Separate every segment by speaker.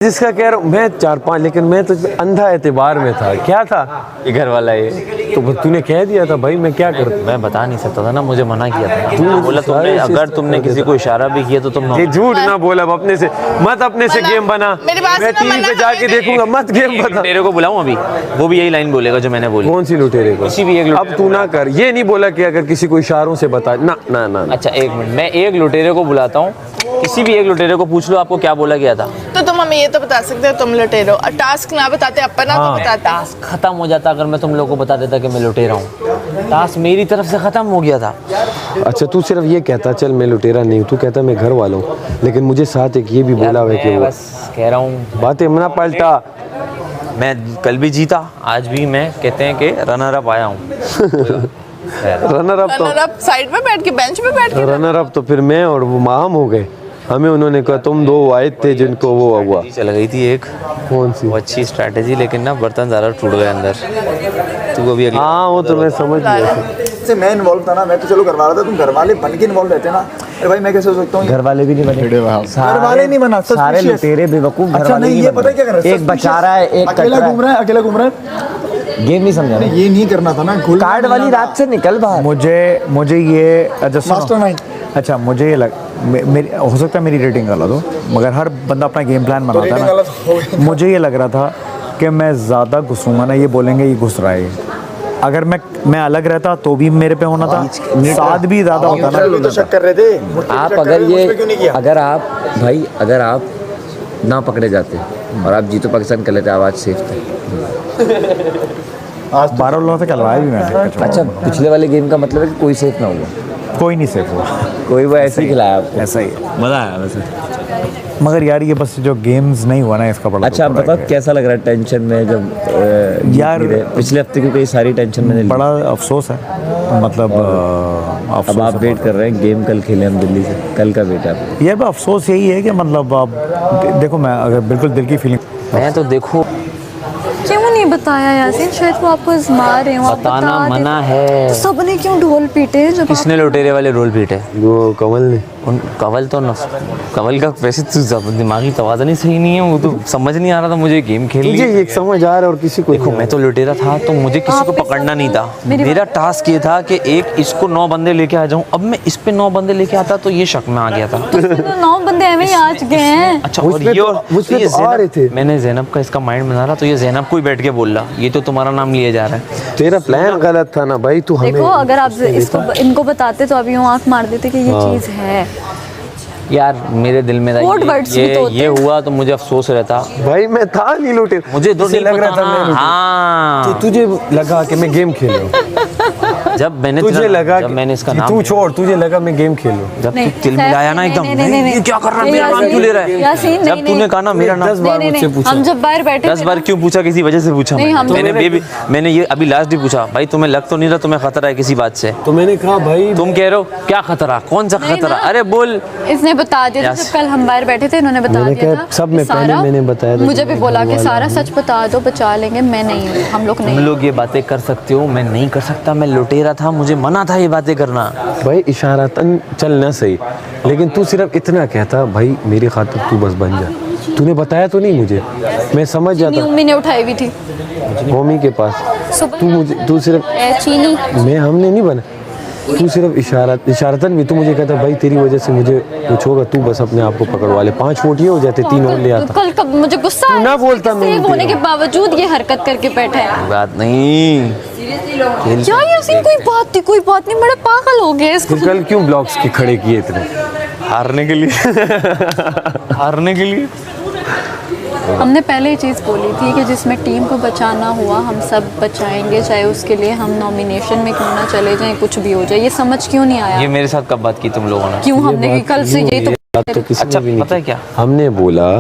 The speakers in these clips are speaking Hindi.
Speaker 1: जिसका कह रहा हूँ मैं 4-5, लेकिन मैं तो अंधा एतबार में था। क्या था
Speaker 2: ये घर वाला है
Speaker 1: तो तूने कह दिया था भाई, मैं क्या करूँ?
Speaker 2: मैं बता नहीं सकता था ना, मुझे मना किया था। तू बोला तुमने, अगर तुमने किसी को इशारा भी किया तो तुम
Speaker 1: ये झूठ ना बोला। अब अपने से मत, अपने से गेम बना। मैं टीवी पे जाके देखूंगा, मत गेम बना।
Speaker 2: लुटेरे को बुलाऊं अभी, वो भी यही लाइन बोलेगा जो मैंने बोली।
Speaker 1: कौन सी लुटेरे को?
Speaker 2: किसी भी एक
Speaker 1: अब तू ना कर, ये नहीं बोला कि अगर किसी को इशारों से बता ना ना ना।
Speaker 2: अच्छा एक मिनट, मैं एक लुटेरे को बुलाता हूँ, किसी भी एक लुटेरे को पूछ लो आपको क्या बोला गया था।
Speaker 3: तो तुम हमें ये तो बता सकते हो तुम लुटेरे हो। टास्क ना बताते अपना तो बताते।
Speaker 2: टास्क खत्म हो जाता अगर मैं तुम लोगों को बता देता कि मैं लुटेरा हूँ। टास्क मेरी तरफ से खत्म हो गया था।
Speaker 1: अच्छा तू सिर्फ ये कहता चल मैं लुटेरा नहीं हूँ, तू कहता मैं घर वाला हूँ, लेकिन मुझे साथ एक ये भी बोला हुआ है कि
Speaker 2: बस कह रहा हूँ
Speaker 1: बातें मना पलटा।
Speaker 2: मैं कल भी जीता, आज भी मैं कहते हैं कि रनर अप आया हूँ।
Speaker 1: रनर अप तो
Speaker 3: साइड में बैठ के, बेंच पे बैठ के।
Speaker 1: रनर अप तो फिर मैं और वो माम हो गए। हमें उन्होंने कहा तुम दो वाहिद थे जिनको वो हुआ।
Speaker 2: चल गई थी एक,
Speaker 1: कौन सी?
Speaker 2: वो अच्छी स्ट्रैटेजी, लेकिन ना बर्तन ज़्यादा टूट गए अंदर। तू अभी
Speaker 1: हाँ वो तो मैं समझ गया।
Speaker 4: से मैं इन्वॉल्व था ना, मैं तो चलो घर वाला था, तुम घर वाले बन के इन्वॉल्व रहते ना। अरे भाई मैं कैसे हो सकता हूँ?
Speaker 5: घर वाले भी नहीं बने,
Speaker 4: घर वाले नहीं बना,
Speaker 5: सारे लुटेरे बेवकूफ।
Speaker 4: अच्छा नहीं, ये पता क्या कर रहा है?
Speaker 5: एक बचा रहा है, एक
Speaker 4: अकेला घूम रहा है, अकेला घूम रहा है।
Speaker 5: गेम नहीं समझा।
Speaker 4: ये नहीं करना था ना,
Speaker 5: कार्ड वाली रात से निकल बाहर।
Speaker 6: मुझे ये
Speaker 4: मास्टरमाइंड।
Speaker 6: अच्छा मुझे ये हो सकता है मेरी रेटिंग गलत हो, मगर हर बंदा अपना गेम प्लान बनाता है ना। मुझे ये लग रहा था कि मैं ज़्यादा घुसूंगा ना, ये बोलेंगे ये घुस रहा है। अगर मैं अलग रहता तो भी मेरे पे होना था, साथ भी ज़्यादा होता ना।
Speaker 4: तो शक कर रहे थे
Speaker 5: आप अगर आप ना पकड़े जाते और आप जीतो पाकिस्तान कर लेते, आवाज़ सेफ थे।
Speaker 6: आज 12 लोगों से खिलवाया भी मैंने।
Speaker 5: अच्छा पिछले वाले गेम का मतलब है कि कोई सेफ ना हुआ?
Speaker 6: कोई नहीं सेफ हुआ,
Speaker 5: कोई वो ऐसे ही खिलाया आपको।
Speaker 6: ऐसा ही
Speaker 2: मज़ा आया वैसे।
Speaker 6: मगर यार ये बस जो गेम्स नहीं हुआ ना, इसका बड़ा
Speaker 5: अच्छा आप बताओ कैसा लग रहा है टेंशन में जब
Speaker 6: यार
Speaker 5: पिछले हफ्ते की कई सारी टेंशन में
Speaker 6: बड़ा अफसोस है, मतलब
Speaker 5: अब आप वेट कर रहे हैं गेम कल खेले हम दिल्ली से, कल का वेट है
Speaker 6: यार। अफसोस यही है कि मतलब आप देखो, मैं अगर बिल्कुल दिल की फीलिंग,
Speaker 2: मैं तो देखो
Speaker 7: क्यों नहीं बताया यासीन? शायद वो आपको आजमा रहे हो। आप
Speaker 2: बताना
Speaker 7: बता
Speaker 2: मना
Speaker 7: देते।
Speaker 2: है।
Speaker 7: तो सबने क्यों ढोल पीटे जब
Speaker 2: किसने लुटेरे वाले रोल पीटे?
Speaker 1: वो कमल ने।
Speaker 2: कवल तो न, कवल का वैसे तो दिमागी तवाज़न ही सही नहीं है। वो तो समझ नहीं आ रहा था मुझे गेम खेलनी।
Speaker 1: तुझे ये समझ आ रहा है और किसी को
Speaker 2: देखो मैं तो लुटेरा था तो मुझे किसी को पकड़ना नहीं था। मेरा टास्क ये था कि एक इसको 9 बंदे लेके आ जाऊं। अब मैं इस पे 9 बंदे लेके आता तो ये शक में आ गया था।
Speaker 7: तो 9 बंदे ऐਵੇਂ ही आ चुके हैं।
Speaker 2: अच्छा
Speaker 1: मुझ
Speaker 2: और
Speaker 1: पे
Speaker 2: ये
Speaker 1: तो आ रहे थे।
Speaker 2: मैंने ज़ैनब का इसका माइंड बना रहा तो ये ज़ैनब को ही बैठ के बोल रहा ये तो तुम्हारा नाम लिया जा रहा है।
Speaker 1: तेरा प्लान गलत था ना भाई। तू हमें
Speaker 7: देखो अगर आप इसको इनको बताते तो अभी यूँ आंख मार देते कि ये चीज़ है।
Speaker 2: यार मेरे दिल में था
Speaker 7: Code words भी तो होते
Speaker 2: ये हुआ तो मुझे अफसोस रहता।
Speaker 1: भाई मैं था नहीं लुटेरा,
Speaker 2: मुझे तो नहीं
Speaker 1: लग रहा था मैं लुटेरा।
Speaker 2: हाँ
Speaker 1: तुझे लगा कि मैं गेम खेल रहा हूँ।
Speaker 2: जब मैंने
Speaker 1: तुझे लगा
Speaker 2: जब मैंने इसका
Speaker 1: कि
Speaker 2: नाम
Speaker 1: तू छोड़, तुझे लगा मैं गेम खेलूं।
Speaker 2: जब तू तिल मिलाया ना एकदम, ये क्या कर रहा है, मेरा नाम क्यों ले रहा है?
Speaker 7: यासीन
Speaker 2: जब तूने कहा ना मेरा नाम
Speaker 1: 10 बार मुझसे पूछा।
Speaker 7: हम जब बाहर बैठे
Speaker 2: 10 बार क्यों पूछा? किसी वजह से पूछा
Speaker 7: नहीं, हम
Speaker 2: मैंने ये अभी लास्ट भी पूछा भाई तुम्हें लग तो नहीं रहा तुम्हें खतरा है किसी बात से?
Speaker 1: तो मैंने कहा भाई
Speaker 2: तुम कह रहे हो क्या खतरा, कौन सा खतरा? अरे बोल।
Speaker 7: इसने बता दिया जब कल हम बाहर बैठे थे, इन्होंने बता
Speaker 1: मैंने
Speaker 7: दिया
Speaker 1: कहा,
Speaker 7: था
Speaker 1: सब में
Speaker 7: कि
Speaker 1: पहले
Speaker 7: सारा-
Speaker 1: मैंने बताया था
Speaker 7: मुझे
Speaker 1: कि
Speaker 7: भी
Speaker 1: मैं
Speaker 7: बोला
Speaker 1: घर
Speaker 7: कि
Speaker 1: वाला
Speaker 7: सारा सच बता दो, बचा लेंगे। मैं नहीं हूँ, हम लोग
Speaker 2: तुम
Speaker 7: नहीं।
Speaker 2: लोग ये बातें कर सकते हो, मैं नहीं कर सकता। मैं लुटेरा था, मुझे मना था ये बातें करना।
Speaker 1: भाई इशारातन चलना सही, लेकिन तू सिर्फ इतना कहता भाई मेरी खातिर तू बस बन जा। तूने बताया तो नहीं मुझे, मैं समझ जाता।
Speaker 7: मम्मी ने उठाई हुई थी
Speaker 1: मम्मी के पास। तू सिर्फ
Speaker 7: चीनी।
Speaker 1: हमने नहीं बना। तू सिर्फ इशारतन भी तू मुझे कहता भाई तेरी वजह से मुझे कुछ होगा, तू बस अपने आप को पकड़वा ले। 5 वोट ये हो जाते, 3 और ले आता।
Speaker 7: कल कब मुझे गुस्सा
Speaker 1: तू ना बोलता, मैं
Speaker 7: सेव होने के बावजूद ये हरकत करके बैठा है।
Speaker 2: बात नहीं
Speaker 7: क्या यासीन कोई बात नहीं, बड़े पागल हो गए इसको।
Speaker 1: फिर कल क्यों ब्लॉक्स के खड़े किए इतने?
Speaker 2: हारने के लिए हारने के लिए।
Speaker 7: हमने पहले ही चीज़ बोली थी कि जिसमें टीम को बचाना हुआ हम सब बचाएंगे, चाहे उसके लिए हम नॉमिनेशन में क्यों ना चले जाएं, कुछ भी हो जाए। ये समझ क्यों नहीं आया?
Speaker 2: ये मेरे साथ कब बात की तुम लोगों ने?
Speaker 7: क्यों हमने कि कल से यही
Speaker 1: तो किसी
Speaker 2: अच्छा
Speaker 1: ने भी नहीं
Speaker 2: पता है
Speaker 1: किया।
Speaker 2: क्या
Speaker 1: हमने बोला,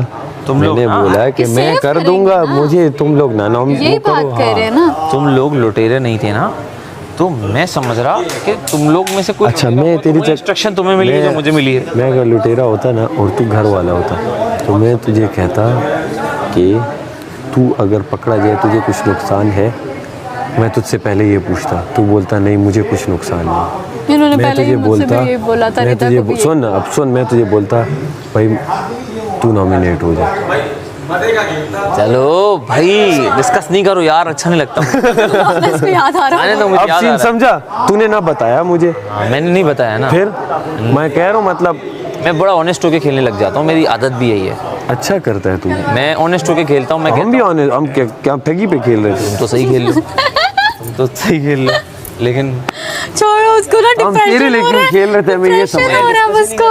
Speaker 2: मैंने
Speaker 1: बोला कि मैं
Speaker 7: सेव
Speaker 1: कर
Speaker 7: करेंगे
Speaker 1: दूंगा,
Speaker 7: ना।
Speaker 1: मुझे तुम लोग ना
Speaker 7: यही बात कह रहे हैं ना।
Speaker 2: तुम लोग लुटेरे नहीं थे ना, तो मैं समझ रहा कि तुम लोग में से कोई
Speaker 1: अच्छा मैं तेरी
Speaker 2: इंस्ट्रक्शन तुम्हें मिली है जो मुझे मिली है।
Speaker 1: मैं अगर लुटेरा होता ना और तू घर वाला होता तो मैं तुझे कहता कि तू अगर पकड़ा जाए तुझे कुछ नुकसान है, मैं तुझसे पहले ये पूछता। तू बोलता नहीं मुझे कुछ नुकसान नहीं।
Speaker 7: इन्होंने
Speaker 1: मैं
Speaker 7: पहले ही
Speaker 1: तुझे
Speaker 7: मुझसे
Speaker 1: बोलता,
Speaker 7: भी यही बोला था।
Speaker 1: मैं
Speaker 7: रीता
Speaker 1: तुझे
Speaker 7: को भी
Speaker 1: सुन अब सुन, मैं तुझे बोलता भाई तू नॉमिनेट हो जा।
Speaker 2: चलो भाई डिस्कस नहीं करो यार, अच्छा नहीं लगता
Speaker 7: वापस भी याद आ रहा
Speaker 2: आने
Speaker 7: है।
Speaker 2: दो, मुझे
Speaker 1: अब
Speaker 2: याद आ
Speaker 1: सीन
Speaker 2: रहा
Speaker 1: समझा, तूने ना बताया मुझे,
Speaker 2: है। मैंने नहीं बताया ना,
Speaker 1: फिर मैं कह रहा हूँ मतलब
Speaker 2: मैं बड़ा ऑनेस्ट होके खेलने लग जाता हूँ, मेरी आदत भी यही है,
Speaker 1: अच्छा करता है तू।
Speaker 2: मैं ऑनेस्ट होके खेलता हूँ। मैं
Speaker 1: हम भी ऑनेस्ट, हम क्या ठगी पे खेल रहे थे?
Speaker 2: तुम तो सही खेल लो, तुम तो सही खेल लो, लेकिन
Speaker 7: छोड़ो उसको ना,
Speaker 1: हम तेरे
Speaker 7: डिप्रेशन हो
Speaker 1: लेकिन
Speaker 7: रहा है,
Speaker 1: खेल रहे थे, मैं ये समझ
Speaker 7: डिप्रेशन हो रहा है उसको।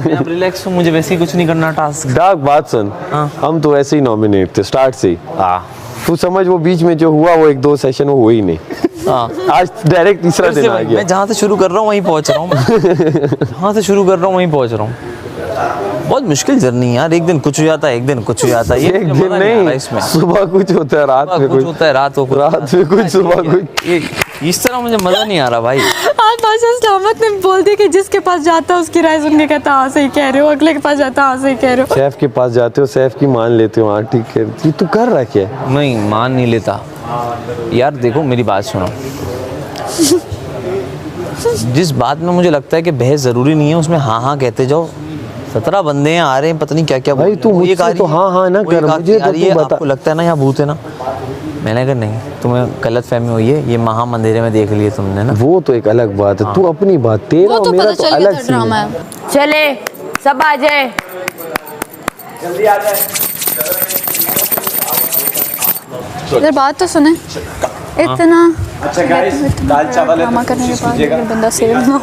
Speaker 2: मैं अब रिलैक्स हूँ, मुझे वैसे ही कुछ नहीं करना टास्क।
Speaker 1: डार्क बात सुन, हम तो ऐसे ही नॉमिनेट थे स्टार्ट से ही।
Speaker 2: हाँ
Speaker 1: तू समझ वो बीच में जो हुआ वो 1-2 सेशन वो हुआ ही नहीं।
Speaker 2: हाँ,
Speaker 1: आज डायरेक्ट तीसरा दिन आ गया।
Speaker 2: मैं जहाँ से शुरू कर रहा हूँ वहीं पहुँच रहा हूँ, जहाँ से शुरू कर रहा हूँ वहीं पहुँच रहा हूँ। बहुत मुश्किल जर्नी है यार, एक दिन कुछ हो जाता है, एक दिन कुछ हो जाता है, ये
Speaker 1: एक
Speaker 2: मुझे
Speaker 1: दिन
Speaker 2: मजा नहीं आ रहा
Speaker 1: नहीं,
Speaker 2: इसमें।
Speaker 1: सुबह कुछ होता है, रात में
Speaker 2: कुछ होता है, रात को कुछ,
Speaker 1: रात में कुछ, सुबह कुछ।
Speaker 2: ये इस तरह मुझे मजा नहीं आ रहा भाई।
Speaker 7: आज बादशाह सलामत ने बोल दिया कि जिसके पास जाता है उसकी राय सुन के कहता हाँ सही कह रहे हो, अगले के पास जाता हाँ सही कह रहे हो।
Speaker 1: सैफ के पास जाते हो, सैफ की मान लेते हो, हाँ ठीक है। ये तू कर रहा क्या है?
Speaker 2: नहीं, मान नहीं लेता यार। देखो मेरी बात सुनो, जिस बात में मुझे लगता है कि बहस जरूरी नहीं है उसमें हाँ हाँ कहते जाओ। 17 बंदे हैं, आ रहे हैं, पता नहीं क्या क्या
Speaker 1: भाई, तू मुझसे तो हाँ हाँ ना कर, मुझे तो तू बता।
Speaker 2: आपको लगता है ना यहाँ भूत है ना, मैंने कहा नहीं, तुम्हें गलत फहमी हुई है, ये महा मंदिर में देख लिए तुमने ना।
Speaker 1: वो तो एक अलग बात है, तू अपनी बात, तेरा
Speaker 7: वो
Speaker 1: और
Speaker 7: तो
Speaker 1: मेरा
Speaker 7: पता
Speaker 1: तो
Speaker 7: चल गया
Speaker 1: अलग
Speaker 7: था
Speaker 1: सीन
Speaker 7: ड्रामा
Speaker 1: है।
Speaker 7: है।
Speaker 8: चले सब आ जाए।
Speaker 7: इधर बात तो सुने, इतना दाल चावल ड्रामा करने के बाद अगर बंदा सेव ना हो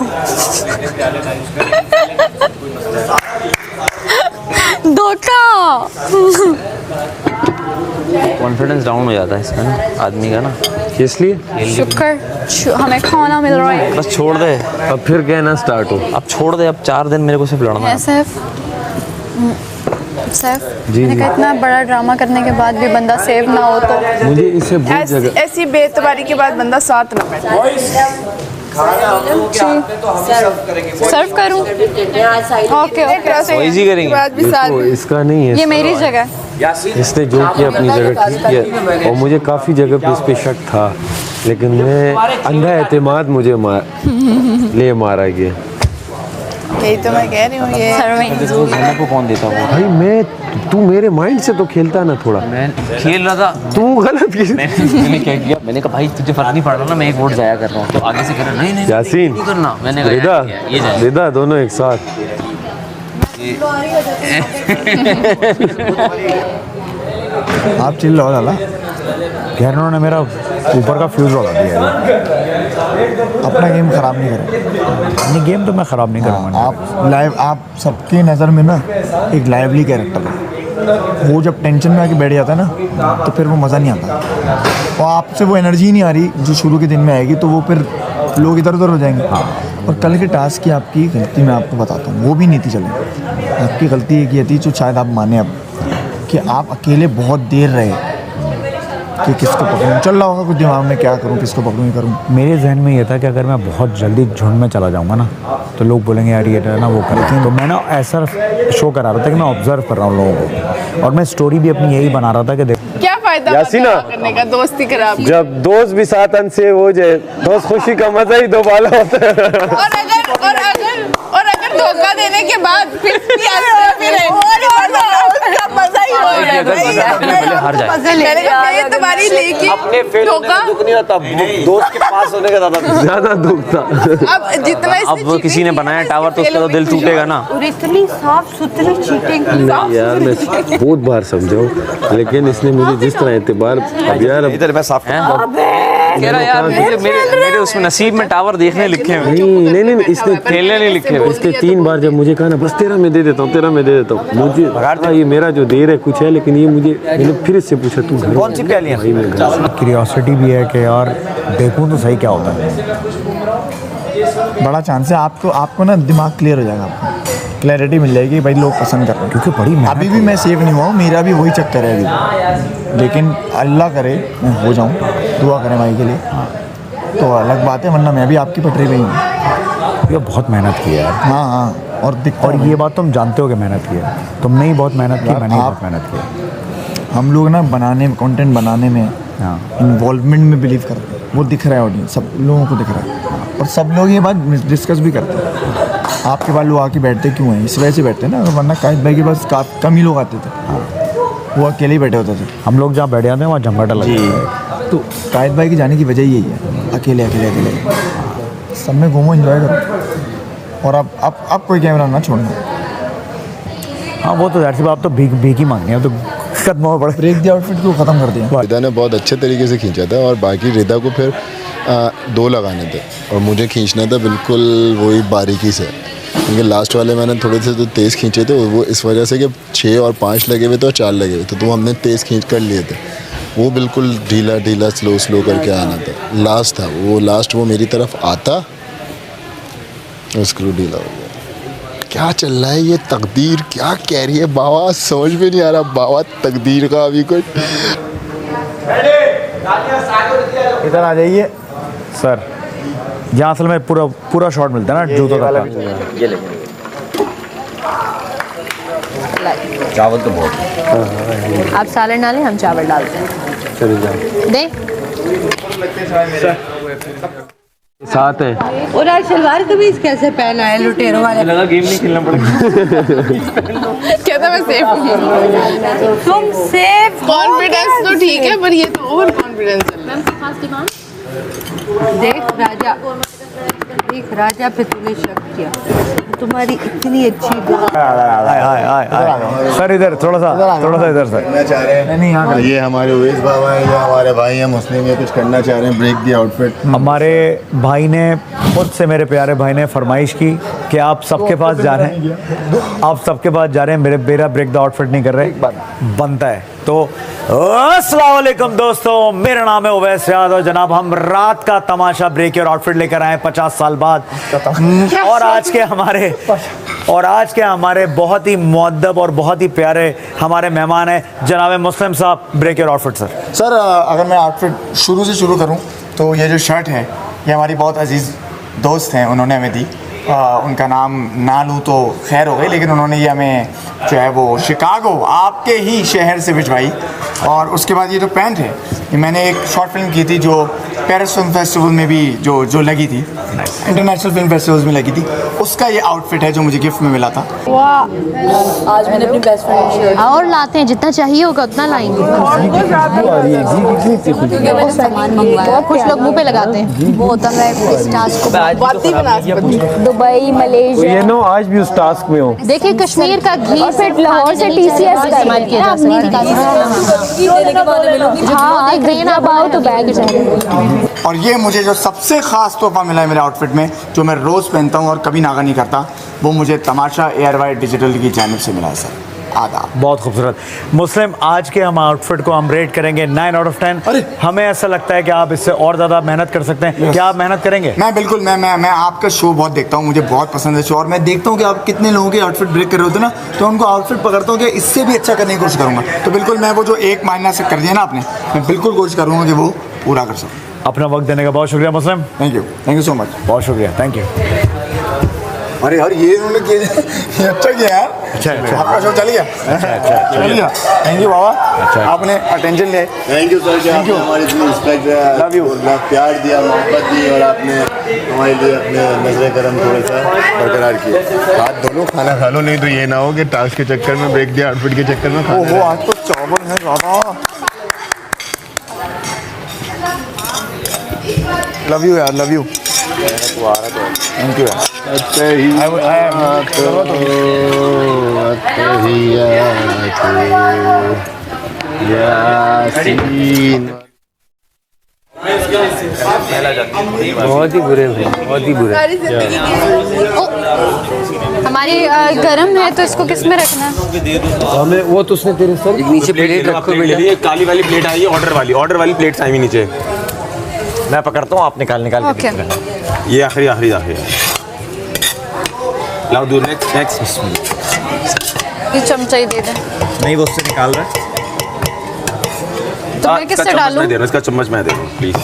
Speaker 7: धोखा।
Speaker 2: कॉन्फिडेंस डाउन हो जाता है इसका ना आदमी का ना,
Speaker 1: इसलिए
Speaker 7: शुक्र हमें खाना मिल रहा है।
Speaker 2: बस छोड़ दे,
Speaker 1: अब फिर कहना स्टार्ट हो।
Speaker 2: अब छोड़ दे, अब 4 दिन मेरे को सिर्फ लड़ना है।
Speaker 7: सैफ, सैफ
Speaker 1: जी,
Speaker 7: मैंने
Speaker 1: जी।
Speaker 7: कहा इतना बड़ा ड्रामा करने के बाद भी बंदा सेव ना हो तो
Speaker 1: मुझे इससे बहुत जगह
Speaker 3: ऐसी बेतबारी के बाद बंदा साथ ना बैठे।
Speaker 7: सर्व करूं? ओके ओके,
Speaker 2: वही करेंगे।
Speaker 3: बाद भी साथ
Speaker 1: देखो, इसका नहीं है,
Speaker 7: ये मेरी जगह है।
Speaker 1: इसने जो किया अपनी जगह ठीक किया, और मुझे काफ़ी जगह पे इस पे शक था, लेकिन मैं अंधा एतमाद मुझे मारा गया।
Speaker 3: यही तो मैं कह रही हूँ, ये
Speaker 7: सर्विंग
Speaker 2: को कौन देता वो?
Speaker 1: भाई मैं, तू मेरे माइंड से तो खेलता ना थोड़ा,
Speaker 2: मैं खेल रहा था,
Speaker 1: तू गलत किया।
Speaker 2: मैंने क्या किया, मैंने कहा भाई तुझे फर्क नहीं पड़ रहा ना, मैं एक वोट जाया कर रहा हूँ, तो आगे से कह रहा नहीं नहीं
Speaker 1: यासीन,
Speaker 2: नहीं करना। मैंने कहा
Speaker 1: रिदा,
Speaker 2: यार, ये जाए।
Speaker 1: रिदा, दोनों एक साथ।
Speaker 6: आप चिल्ल लो ज़्यादा, खैर उन्होंने मेरा ऊपर का फ्यूज़ उड़ा दिया है।
Speaker 4: अपना गेम खराब नहीं करें।
Speaker 6: नहीं, गेम तो मैं ख़राब नहीं करूँगा।
Speaker 4: आप लाइव, आप सबकी नज़र में ना एक लाइवली कैरेक्टर है। वो जब टेंशन में आके बैठ जाता है ना तो फिर वो मज़ा नहीं आता, और आपसे वो एनर्जी नहीं आ रही जो शुरू के दिन में आएगी, तो वो फिर लोग इधर उधर हो जाएंगे। और कल के टास्क की आपकी गलती मैं आपको बताता हूँ, वो भी नहीं थी चले। आपकी गलती एक ये थी जो शायद आप माने अब, कि आप अकेले बहुत देर रहे कि किसको पकड़ूँ, चल रहा होगा कुछ दिमाग में, क्या करूँ, किसको पकड़ूँ, ये करूँ।
Speaker 6: मेरे जहन में ये था कि अगर मैं बहुत जल्दी झुंड में चला जाऊंगा ना तो लोग बोलेंगे यार ये ना वो कर, तो मैं ना ऐसा शो करा रहा था कि मैं ऑब्जर्व कर रहा हूँ लोगों को, और मैं स्टोरी भी अपनी यही बना रहा था कि देख
Speaker 3: क्या फायदा
Speaker 1: यासीना,
Speaker 3: करने का, दोस्ती खराब।
Speaker 1: जब दोस्त भी साथ अनसेव हो जाए, दोस्त खुशी का मजा ही दोबारा होता है।
Speaker 3: और अगर धोखा देने के बाद फिर मजा ही हो रहा है भाई।
Speaker 2: हार जाए।
Speaker 3: मैंने कहा ये तुम्हारी लेके धोखा,
Speaker 1: दुख नहीं होता, दोस्त के पास होने का ज्यादा दुख था।
Speaker 3: अब जितना इसने
Speaker 2: अब किसी ने बनाया टावर तो उसका तो दिल टूटेगा ना।
Speaker 8: और इतनी साफ सुथरी चीटिंग।
Speaker 1: नहीं यार, मैं बहुत बार समझाऊं, लेकिन इसने मुझे जिस तरह एतबार, अब यार
Speaker 5: इधर मैं साफ
Speaker 2: कह रहा यार मेरे उसमें नसीब में टावर देखने लिखे हुए,
Speaker 1: नहीं, इसने
Speaker 2: खेलने नहीं लिखे हुए।
Speaker 1: इसने 3 बार जब मुझे कहा ना बस तेरा मैं दे देता हूँ, तेरा मैं दे देता हूँ, मुझे हाँ, ये मेरा जो देर है कुछ है, लेकिन ये मैंने फिर इससे पूछा तू
Speaker 5: कौन सी प्याली
Speaker 1: भाई मैं घर
Speaker 6: क्यूरियोसिटी भी है कि यार देखूँ तो सही क्या होता है।
Speaker 4: बड़ा चांस है आपको ना दिमाग क्लियर हो जाएगा, आपको क्लैरिटी मिल जाएगी भाई लोग पसंद कर रहे हैं।
Speaker 6: क्योंकि बड़ी मेहनत
Speaker 4: अभी भी मैं सेव नहीं हुआ हूँ, मेरा भी वही चक्कर है अभी, लेकिन अल्लाह करे मैं हो जाऊँ, दुआ करें भाई के लिए, तो अलग बात है, वरना मैं भी आपकी पटरी पे ही हूँ।
Speaker 6: ये बहुत मेहनत की है यार।
Speaker 4: हाँ, और
Speaker 6: ये बात तुम जानते हो कि मेहनत की है, तुमने ही बहुत मेहनत की, मैंने ही बहुत मेहनत की।
Speaker 4: हम लोग ना कंटेंट बनाने में,
Speaker 6: हाँ,
Speaker 4: इन्वॉल्वमेंट में बिलीव करते हैं, वो दिख रहा है ऑडियंस, सब लोगों को दिख रहा है, और सब लोग ये बात डिस्कस भी करते हैं आपके पास लोग आके बैठते क्यों हैं, इस वजह से बैठते हैं ना, वरना कायद भाई के पास कम ही लोग आते थे, वो अकेले ही बैठे होते थे।
Speaker 6: हम लोग जहाँ बैठ जाते हैं वहाँ झम्मटा लगा है।
Speaker 4: तो कायद भाई के जाने की वजह यही है, अकेले अकेले अकेले सब में घूमो, एंजॉय करो, और अब कोई कैमरा ना छोड़ना।
Speaker 6: हाँ वो तो जाहिर सी बात, तो भीख ही मांगनी है, तो कदमों में पड़े।
Speaker 4: ब्रेक द आउटफिट को ख़त्म कर दिया।
Speaker 9: रिदा ने बहुत अच्छे तरीके से खींचा था, और बाकी रिदा को फिर 2 लगाने थे और मुझे खींचना था बिल्कुल वही बारीकी से, क्योंकि लास्ट वाले मैंने थोड़े से तो तेज़ खींचे थे, वो इस वजह से कि 6 और 5 लगे हुए थे और 4 लगे हुए थे, तो हमने तेज़ खींच कर लिए थे। वो बिल्कुल ढीला ढीला स्लो करके आना था। लास्ट था वो, लास्ट वो मेरी तरफ आता, स्क्रू ढीला हो गया। क्या चल रहा है ये, तकदीर क्या कह रही है बाबा, समझ में नहीं आ रहा बाबा तकदीर का अभी कुछ।
Speaker 4: इधर आ जाइए
Speaker 6: सर, यहाँ असल में पूरा शॉट मिलता है ना जूतों का।
Speaker 5: ये ले चावल तो बहुत,
Speaker 8: आप सालन डालें, हम चावल डालते हैं।
Speaker 1: चले जाओ
Speaker 8: दे
Speaker 1: साथ है।
Speaker 8: और आज शलवार कमीज कैसे पहना है लुटेरों वाले?
Speaker 2: लगा गेम नहीं खेलना पड़ेगा।
Speaker 3: कहता मैं सेफ हूँ।
Speaker 8: तुम सेफ
Speaker 3: कॉन्फिडेंस तो ठीक है, पर ये तो ओवर कॉन्फिडेंस चल रहा है।
Speaker 8: देख राजा पे तूने शक किया, तुम्हारी इतनी अच्छी
Speaker 6: सर इधर थोड़ा सा इधर सर।
Speaker 9: करना चाह रहे हैं
Speaker 4: नहीं यहाँ
Speaker 9: ये हमारे उवैस बाबा हैं, ये हमारे भाई हैं मुस्लिम, ये कुछ करना चाह रहे हैं, ब्रेक दी आउटफिट।
Speaker 6: हमारे भाई ने खुद से, मेरे प्यारे भाई ने फरमाइश की कि आप सबके पास जा रहे हैं, आप सबके पास जा रहे हैं, मेरा ब्रेक द आउटफिट नहीं कर रहे, बनता है। तो अस्सलाम वालेकुम दोस्तों, मेरा नाम है उवैस याद, और जनाब हम रात का तमाशा ब्रेक योर आउटफिट लेकर आए 50 साल बाद। और आज के हमारे बहुत ही मुअद्दब और बहुत ही प्यारे हमारे मेहमान हैं जनाब मुस्लिम साहब। Break your outfit sir.
Speaker 4: अगर मैं आउटफिट शुरू से शुरू करूं तो ये जो शर्ट है ये हमारी बहुत अजीज़ दोस्त हैं, उन्होंने हमें दी। उनका नाम ना लूँ तो खैर हो गई, लेकिन उन्होंने ये हमें जो है वो शिकागो आपके ही शहर से भिजवाई। और उसके बाद ये जो पैंट है, ये मैंने एक शॉर्ट फिल्म की थी जो पेरिस फिल्म फेस्टिवल में भी जो लगी थी, इंटरनेशनल फिल्म फेस्टिवल्स में लगी थी, उसका ये आउटफिट है जो मुझे गिफ्ट में मिला था।
Speaker 7: आज मैंने अपनी बेस्ट फ्रेंड
Speaker 8: और लाते हैं, जितना चाहिए होगा उतना लाएंगे।
Speaker 7: सामान मंगवाया,
Speaker 8: कुछ लोग मुंह पे लगाते हैं।
Speaker 7: वो होता मैं इस टास्क को
Speaker 3: बाती बना सकती।
Speaker 8: दुबई, मलेशिया,
Speaker 1: आज भी उस टास्क में हो।
Speaker 8: देखिए कश्मीर का घी फिर लाहौर से TCS इस्तेमाल किया जा सकता है। हाँ, ग्रेन अबाउट बैग चाहिए।
Speaker 4: और ये मुझे जो सबसे ख़ास तोहफा मिला है मेरे आउटफिट में, जो मैं रोज़ पहनता हूँ और कभी नागा नहीं करता, वो मुझे तमाशा एयरवाइट डिजिटल की जानिब से मिला है सर। आदाब।
Speaker 6: बहुत खूबसूरत मुस्लिम, आज के हम आउटफिट को हम रेट करेंगे 9 आउट ऑफ 10।
Speaker 4: अरे!
Speaker 6: हमें ऐसा लगता है कि आप इससे और ज़्यादा मेहनत कर सकते हैं। क्या आप मेहनत करेंगे?
Speaker 4: मैं बिल्कुल, मैं आपका शो बहुत देखता हूँ, मुझे बहुत पसंद है शो, और मैं देखता हूँ कि आप कितने लोगों के आउटफिट ब्रेक कर रहे होते हैं ना, तो उनको आउटफिट पकड़ता हूँ कि इससे भी अच्छा करने की कोशिश करूँगा। तो बिल्कुल मैं वो जो 1 महीना से कर दिया ना आपने, मैं बिल्कुल कोशिश करूँगा कि वो पूरा कर सकूँ।
Speaker 6: अपना वक्त देने का बहुत शुक्रिया मुस्लिम।
Speaker 4: Thank you so much.
Speaker 6: बहुत शुक्रिया, थैंक यू।
Speaker 4: अरे यार ये इन्होंने किया, ये अच्छा किया यार।
Speaker 6: अच्छा।
Speaker 4: आपका शो चल गया। थैंक यू बाबा, आपने अटेंशन लिया।
Speaker 9: थैंक यू सर, आपने हमारी इतनी रिस्पेक्ट
Speaker 4: Love you.
Speaker 9: प्यार दिया, मोहब्बत दी, और आपने हमारे लिए अपने नजर करम थोड़ा सा बरकरार किए। हाथ धो लो, खाना खा लो, नहीं तो ये ना हो कि टास्क के चक्कर में, ब्रेक दिया आउटफिट के चक्कर में खाना
Speaker 4: ओहो, आज तो चावल है ज़्यादा। लव यू यार, लव यू। थैंक यू यार।
Speaker 1: बहुत ही बुरे हैं, बहुत ही बुरे।
Speaker 7: हमारी गरम है तो इसको किस में रखना है?
Speaker 1: हमें वो तो उसने तेरे सर नीचे प्लेट रखो बेटा।
Speaker 2: ये काली वाली प्लेट आई है, ऑर्डर वाली प्लेट आई हुई नीचे। मैं पकड़ता हूँ, आप निकाल
Speaker 7: ओके।
Speaker 2: ये आखिरी लाओ दूर। नेक्स्ट
Speaker 7: ये चमचा ही दे दे।
Speaker 6: नहीं, वो उससे निकाल रहा है।
Speaker 7: तो मैं किससे डालूं?
Speaker 2: इसका चम्मच मैं दे दूँ प्लीज।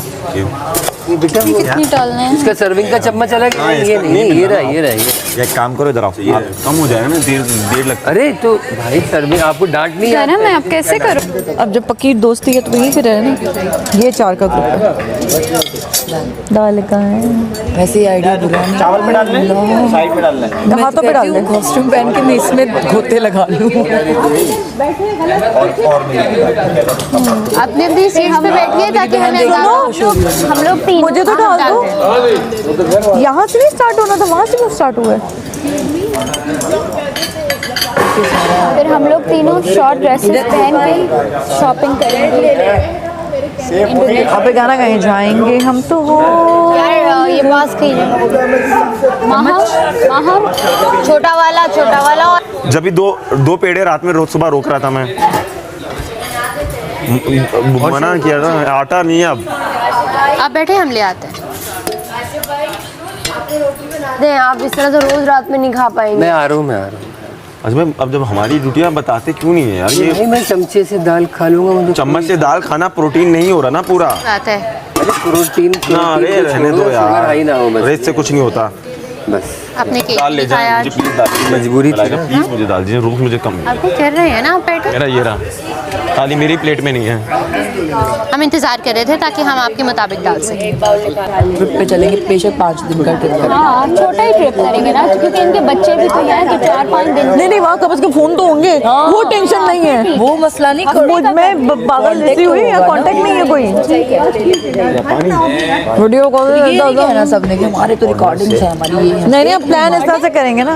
Speaker 7: कितनी डालना है?
Speaker 1: इसका सर्विंग का चम्मच अलग है, ये नहीं, ये रहा।
Speaker 6: ये एक काम करो, इधर आओ।
Speaker 2: कम हो जाएगा ना, देर लगता
Speaker 1: अरे तो भाई सर्विंग आपको डांट नहीं
Speaker 7: गरम है, अब कैसे करूं?
Speaker 10: अब जब पक्की दोस्ती है तो वहीं पे रहना। ये 4 का ग्रुप है। दाल का है
Speaker 11: वैसे ही आइडिया बुरा नहीं। चावल पे डाल लें, साइड पे डाल लें,
Speaker 10: हाथों पे डाल लें।
Speaker 11: कॉस्ट्यूम पहन के मैं इसमें गोते लगा लूँ।
Speaker 8: अपनी अपनी सीट पे बैठिए ताकि हमें हम लोग तीन
Speaker 10: मुझे तो डाल दो। यहाँ से नहीं स्टार्ट होना था, वहाँ से क्यों स्टार्ट हुआ है?
Speaker 8: फिर हम लोग तीनों शॉर्ट ड्रेसेस पहन के शॉपिंग करेंगे।
Speaker 10: अबे गाना कहीं जाएंगे हम तो हो
Speaker 8: यार ये पास कहीं महम छोटा वाला और
Speaker 12: जब भी दो पेड़े रात में रोज सुबह रोक रहा था मैं, मना किया था, आटा नहीं है अब।
Speaker 8: आप बैठे, हम ले आते हैं।
Speaker 13: नहीं, आप इस तरह से रोज रात में नहीं खा पाएंगे।
Speaker 1: मैं आ रहा हूँ
Speaker 12: अच्छा मैं अब जब हमारी ड्यूटियाँ बताते क्यों नहीं है यार ये?
Speaker 1: नहीं, मैं चमचे से दाल खा लूँगा। मुझे
Speaker 12: चम्मच से दाल खाना प्रोटीन नहीं हो रहा ना पूरा।
Speaker 8: बात है
Speaker 1: प्रोटीन
Speaker 12: ना, अरे रहने दो यार, अरे इससे कुछ नहीं होता।
Speaker 1: बस
Speaker 8: अपने केक
Speaker 12: दाल ले जाए मुझे प्लीज, दाल
Speaker 1: मजबूरी थी।
Speaker 12: प्लीज मुझे दाल दीजिए, रूह मुझे कम
Speaker 8: आपको कर रहे हैं ना, आप बैठो।
Speaker 12: मेरा ये रहा थाली मेरी प्लेट में नहीं है।
Speaker 8: हम इंतजार कर रहे थे ताकि हम आपके मुताबिक डाल सकें।
Speaker 11: ट्रिप पे चलेंगे, बेशक 5 दिन का ट्रिप करेंगे।
Speaker 8: हाँ, छोटा ही ट्रिप करेंगे ना, क्योंकि इनके बच्चे भी तो हैं कि 4-5 दिन।
Speaker 10: नहीं वहाँ कम से कम फोन तो होंगे, वो टेंशन नहीं है,
Speaker 11: वो मसला नहीं।
Speaker 10: मैं पागल जैसी हुई या कांटेक्ट नहीं है कोई। वीडियो कॉल
Speaker 11: है ना सबने कि हमारे तो रिकॉर्डिंग्स है हमारी।
Speaker 10: नहीं अब प्लान इस तरह से करेंगे ना,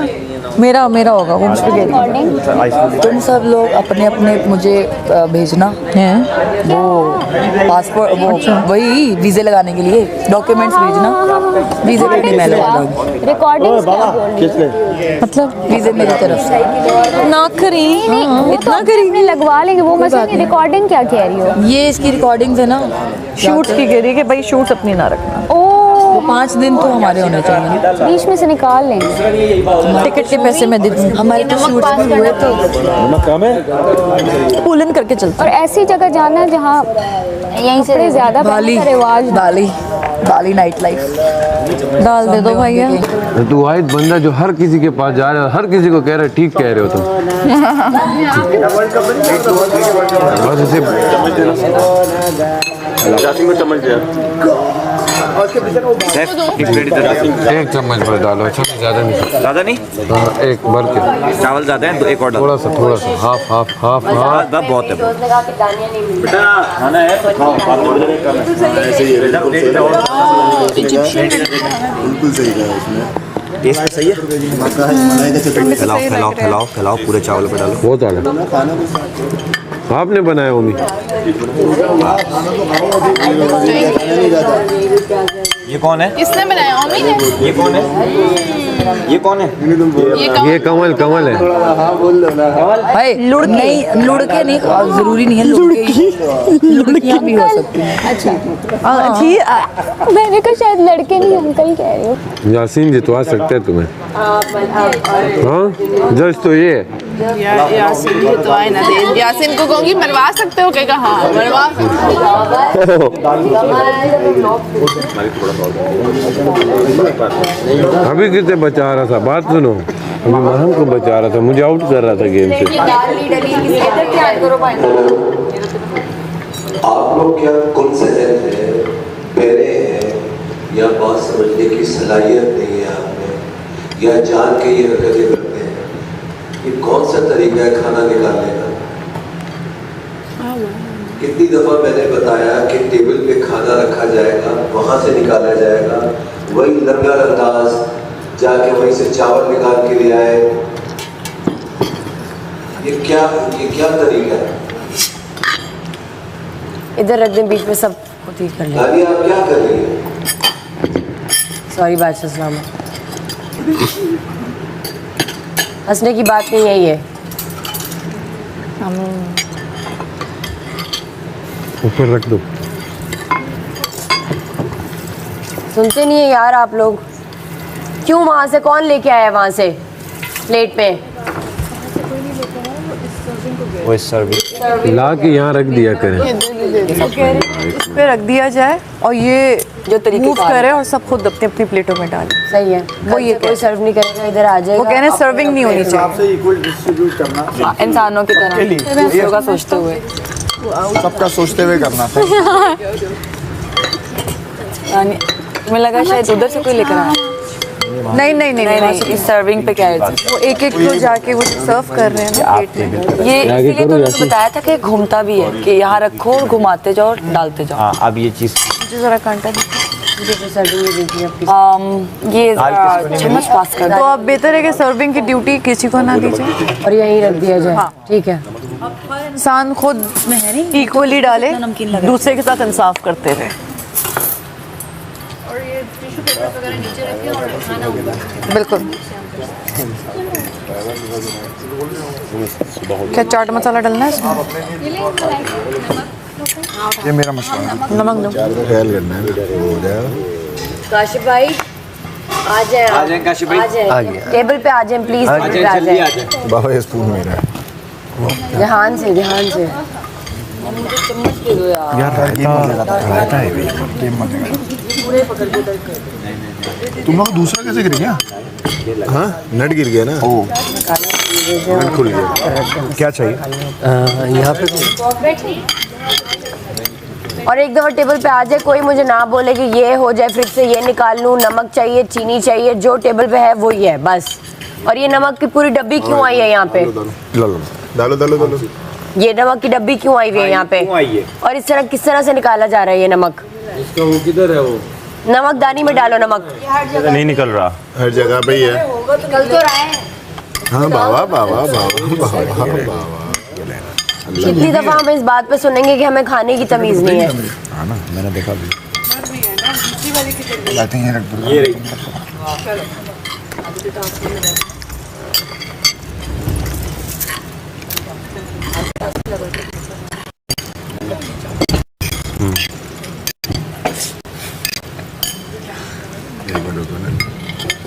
Speaker 10: मेरा होगा वो मुझ पे कह रही।
Speaker 11: तुम सब लोग अपने अपने मुझे भेजना है वो पासपोर्ट, वो वही वीज़े लगाने के लिए डॉक्यूमेंट्स भेजना। वीज़े पे भी मैं लगा दूँगी।
Speaker 8: रिकॉर्डिंग्स क्या बोल रही है?
Speaker 11: मतलब वीज़े मेरी तरफ से
Speaker 10: ना करी, इतना करी
Speaker 8: लगवा लेंगे, वो मसला नहीं। रिकॉर्डिंग क्या कह रही हो?
Speaker 11: ये इसकी रिकॉर्डिंग्स है ना,
Speaker 10: शूट्स की कह रही है कि भाई शूट्स अपनी ना रखना।
Speaker 11: वो 5 दिन तो हमारे होने चाहिए,
Speaker 8: बीच में से निकाल लेंगे।
Speaker 11: टिकट के पैसे मैं दे दूँगी। हमारे तो शूट्स भी हुए तो
Speaker 10: पुल करके चलते।
Speaker 8: और ऐसी जगह जाना है जहाँ यहीं से ज़्यादा रिवाज।
Speaker 11: बाली नाइट लाइफ
Speaker 10: डाल दे दो भैया।
Speaker 1: तू वाहिद बंदा जो हर किसी के पास जा रहे हो, हर किसी को कह रहे हो ठीक कह रहे हो तुम। बस इसे एक चम्मच भर डालो। अच्छा
Speaker 5: ज़्यादा नहीं,
Speaker 1: एक भर के।
Speaker 5: चावल ज़्यादा है तो एक और डालो।
Speaker 1: थोड़ा सा हाफ
Speaker 5: बहुत है।
Speaker 9: बेटा खाना है तो खाओ, ऐसे ही बिल्कुल सही कहा उसने।
Speaker 5: टेस्ट सही है। फैलाओ पूरे चावल पे डालो।
Speaker 1: बहुत आला आपने बनाया मम्मी?
Speaker 5: ये कौन है?
Speaker 3: किसने बनाया? मम्मी ने।
Speaker 5: ये कौन है? ये कौन है?
Speaker 1: ये कमल है।
Speaker 11: भाई लुड़के नहीं, जरूरी नहीं है लुड़कियाँ भी हो सकती हैं।
Speaker 8: अच्छा मैंने कहा शायद लड़के नहीं, अंकल कह रहे हो।
Speaker 1: यासीन जितवा सकते हैं तुम्हें। हाँ जज तो ये
Speaker 3: यासीन भी तो आए ना दे। यासीन को कहूँगी मरवा सकते हो? कहेगा हाँ मरवा।
Speaker 1: अभी कितने बचा रहा था, बात सुनो। अभी महम को बचा रहा था, मुझे आउट कर रहा था गेम से।
Speaker 14: आप लोग क्या कुल सहन है, बहरे हैं, या बात समझने की सलाहियत नहीं है आप में, या जान के ये हरकतें करते हैं? ये कौन सा तरीका है खाना निकालने का? कितनी दफ़ा मैंने बताया कि टेबल पे खाना रखा जाएगा, वहाँ से निकाला जाएगा, वही लंगर अंदाज जाके वहीं से चावल निकाल के ले आए। ये क्या तरीका है?
Speaker 13: इधर रख दें, बीच में सब को ठीक कर लें।
Speaker 14: दादी आप क्या कर रही हैं?
Speaker 13: सॉरी बादशाह सलाम। हंसने की बात नहीं है ये।
Speaker 1: ऊपर रख दो।
Speaker 13: सुनते नहीं है यार आप लोग। क्यों वहाँ से कौन लेके आया वहाँ से प्लेट पे?
Speaker 1: वो सर्विंग ला के यहाँ रख दिया करें।
Speaker 10: इस पे रख दिया जाए और ये
Speaker 13: जो तरीके
Speaker 10: मूव करे और सब खुद अपनी अपनी प्लेटों में डाले।
Speaker 13: सही है। वो ये कोई सर्व नहीं करेगा, इधर आ जाएगा।
Speaker 10: वो कह रहे हैं सर्विंग नहीं होनी चाहिए,
Speaker 4: इक्वल डिस्ट्रीब्यूट करना
Speaker 10: इंसानों की तरह
Speaker 11: सबका सोचते हुए
Speaker 4: सबका सोचते हुए करना था।
Speaker 11: तुम्हें लगा शायद उधर से कोई लेकर आया।
Speaker 10: नहीं नहीं नहीं
Speaker 11: नहीं सर्विंग पे क्या है
Speaker 10: वो एक एक को जाके वो सर्व कर रहे हैं ना प्लेट में।
Speaker 11: ये इसीलिए तो उन्होंने बताया था कि घूमता भी है कि यहाँ रखो और घुमाते जाओ और डालते जाओ।
Speaker 6: हाँ अब ये चीज़
Speaker 10: मुझे जरा कांटा
Speaker 11: ये चम्मच पास कर
Speaker 10: तो आप बेहतर है कि सर्विंग की ड्यूटी किसी को ना दीजिए
Speaker 13: और यहीं रख दिया जाए।
Speaker 10: हाँ।
Speaker 13: ठीक है,
Speaker 10: इंसान खुद इक्वली डाले, दूसरे के साथ इंसाफ करते रहे। बिल्कुल। क्या चाट मसाला डालना है इसमें?
Speaker 4: ये मेरा मसला है।
Speaker 10: नमक दो।
Speaker 9: ख्याल करना है हो जाएगा।
Speaker 13: काशिफ भाई आ जाए,
Speaker 12: आ जाएं काशिफ भाई।
Speaker 13: आ जाए, टेबल पे आ जाए प्लीज।
Speaker 12: आ जाए।
Speaker 9: बाबा ये स्पून मेरा है।
Speaker 13: ध्यान से ध्यान से।
Speaker 4: यार रायता है भी, गेम मजेगा। तुम लोग दूसरा कैसे गिर गया?
Speaker 9: हाँ नट गिर गया ना। नट खुल गया।
Speaker 4: क्या चाहिए?
Speaker 1: यहाँ पे
Speaker 13: और एक दफा टेबल पे आ जाए, कोई मुझे ना बोले कि ये हो जाए फ्रिज से ये निकाल लूँ, नमक चाहिए, चीनी चाहिए, जो टेबल पे है वही है बस। और ये नमक की पूरी डब्बी क्यों आई है यहाँ पे?
Speaker 9: डालो डालो डालो।
Speaker 13: ये नमक की डब्बी क्यों आई हुई है यहाँ पे? और इस तरह किस तरह से निकाला जा रहा है ये नमक?
Speaker 12: इसका वो किधर है वो?
Speaker 13: नमकदानी में डालो नमक।
Speaker 12: नहीं निकल रहा।
Speaker 9: हर जगह पे ही है।
Speaker 13: निकल तो रहा है।
Speaker 9: हाँ बाबा बाबा बाबा बाबा बाबा।
Speaker 13: कितनी दफा हम इस बात पे सुनेंगे कि हमें खाने की तमीज नहीं है।
Speaker 4: हाँ ना, मैंने देखा भी। लाते हैं रख दो।
Speaker 12: ये रही।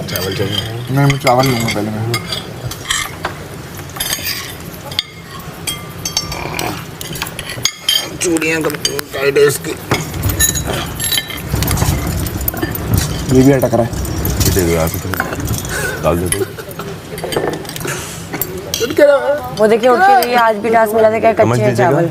Speaker 9: चावल चाहिए?
Speaker 4: मैं चावल लूँगा पहले मैं।
Speaker 9: चूड़ियाँ कब टाइट है इसकी।
Speaker 4: ये भी अटक रहा है।
Speaker 9: दे दो आप डाल दे दो।
Speaker 13: वो देखिए उठ के रही है, आज भी टास्क मिला था क्या कच्चे हैं चावल।